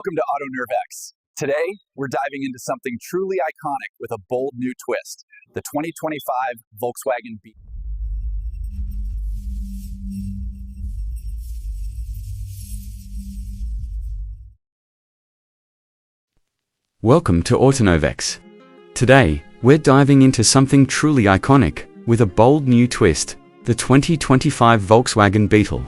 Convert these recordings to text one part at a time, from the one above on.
Welcome to AutoNerveX. Today, we're diving into something truly iconic with a bold new twist, the 2025 Volkswagen Beetle. Welcome to AutoNerveX. Today, we're diving into something truly iconic, with a bold new twist, the 2025 Volkswagen Beetle.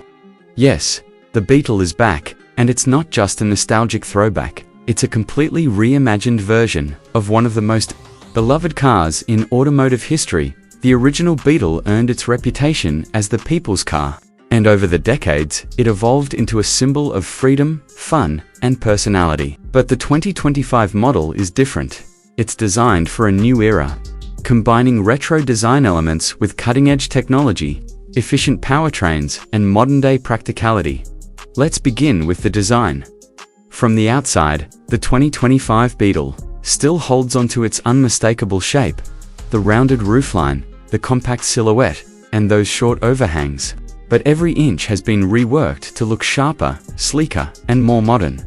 Yes, the Beetle is back, and it's not just a nostalgic throwback, it's a completely reimagined version of one of the most beloved cars in automotive history. The original Beetle earned its reputation as the people's car, and over the decades, it evolved into a symbol of freedom, fun, and personality. But the 2025 model is different. It's designed for a new era, combining retro design elements with cutting-edge technology, efficient powertrains, and modern-day practicality. Let's begin with the design. From the outside, the 2025 Beetle still holds onto its unmistakable shape, the rounded roofline, the compact silhouette, and those short overhangs. But every inch has been reworked to look sharper, sleeker, and more modern.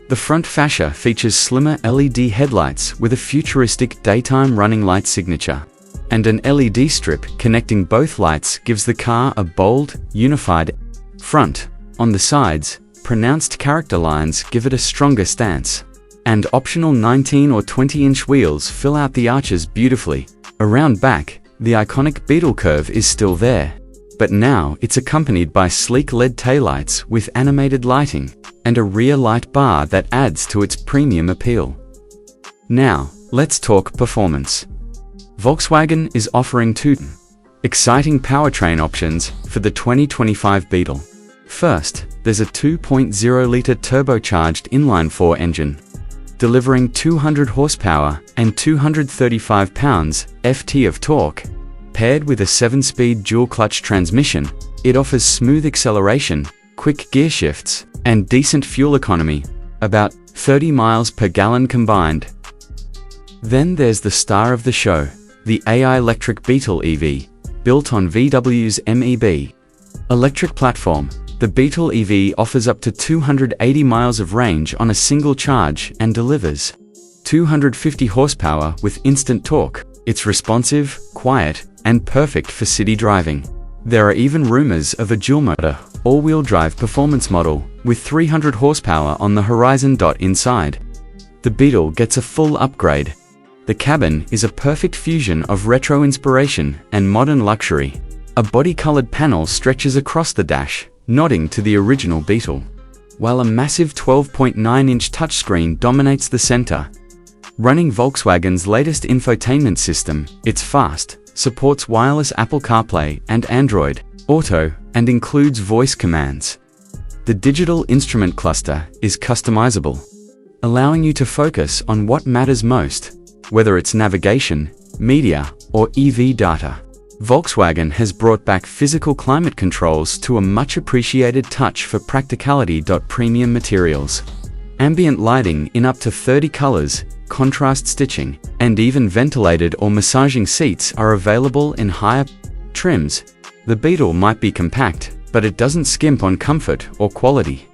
The front fascia features slimmer LED headlights with a futuristic daytime running light signature. And an LED strip connecting both lights gives the car a bold, unified front. On the sides, pronounced character lines give it a stronger stance. And optional 19 or 20-inch wheels fill out the arches beautifully. Around back, the iconic Beetle curve is still there. But now it's accompanied by sleek LED taillights with animated lighting, and a rear light bar that adds to its premium appeal. Now, let's talk performance. Volkswagen is offering two exciting powertrain options for the 2025 Beetle. First, there's a 2.0-liter turbocharged inline-4 engine, delivering 200 horsepower and 235 pounds-ft of torque. Paired with a 7-speed dual-clutch transmission, it offers smooth acceleration, quick gear shifts, and decent fuel economy, about 30 miles per gallon combined. Then there's the star of the show, the AI electric Beetle EV, built on VW's MEB electric platform. The Beetle EV offers up to 280 miles of range on a single charge and delivers 250 horsepower with instant torque. It's responsive, quiet, and perfect for city driving. There are even rumors of a dual-motor, all-wheel drive performance model with 300 horsepower on the horizon. Inside, the Beetle gets a full upgrade. The cabin is a perfect fusion of retro inspiration and modern luxury. A body-colored panel stretches across the dash, nodding to the original Beetle, while a massive 12.9-inch touchscreen dominates the center. Running Volkswagen's latest infotainment system, it's fast, supports wireless Apple CarPlay and Android Auto, and includes voice commands. The digital instrument cluster is customizable, allowing you to focus on what matters most, whether it's navigation, media, or EV data. Volkswagen has brought back physical climate controls to a much-appreciated touch for practicality. Premium materials, ambient lighting in up to 30 colors, contrast stitching, and even ventilated or massaging seats are available in higher trims. The Beetle might be compact, but it doesn't skimp on comfort or quality.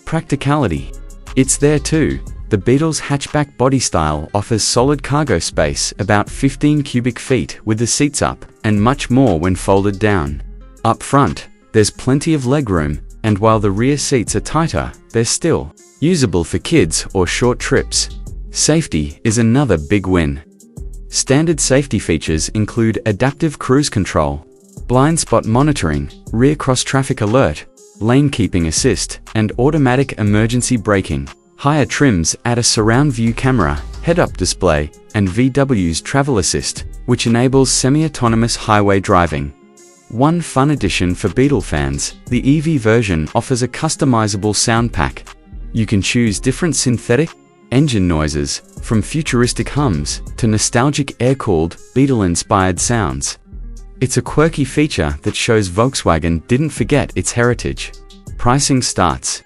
Practicality, it's there too. The Beetle's hatchback body style offers solid cargo space, about 15 cubic feet with the seats up, and much more when folded down. Up front, there's plenty of legroom, and while the rear seats are tighter, they're still usable for kids or short trips. Safety is another big win. Standard safety features include adaptive cruise control, blind spot monitoring, rear cross-traffic alert, lane keeping assist, and automatic emergency braking. Higher trims add a surround view camera, head-up display, and VW's Travel Assist, which enables semi-autonomous highway driving. One fun addition for Beetle fans, the EV version offers a customizable sound pack. You can choose different synthetic engine noises, from futuristic hums to nostalgic air-cooled, Beetle-inspired sounds. It's a quirky feature that shows Volkswagen didn't forget its heritage. Pricing starts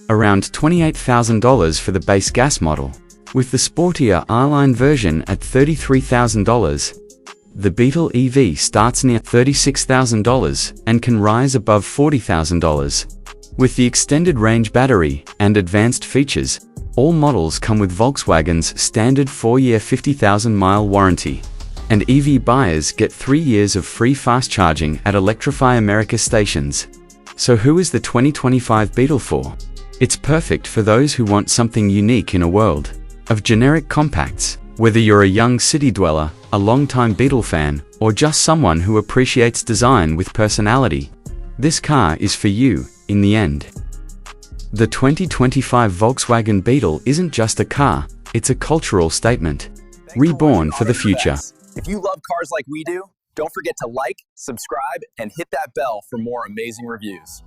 around $28,000 for the base gas model, with the sportier R-Line version at $33,000. The Beetle EV starts near $36,000 and can rise above $40,000. With the extended range battery and advanced features, all models come with Volkswagen's standard 4-year 50,000-mile warranty. And EV buyers get 3 years of free fast charging at Electrify America stations. So who is the 2025 Beetle for? It's perfect for those who want something unique in a world of generic compacts. Whether you're a young city dweller, a longtime Beetle fan, or just someone who appreciates design with personality, this car is for you, in the end. The 2025 Volkswagen Beetle isn't just a car, it's a cultural statement, reborn for the future. If you love cars like we do, don't forget to like, subscribe, and hit that bell for more amazing reviews.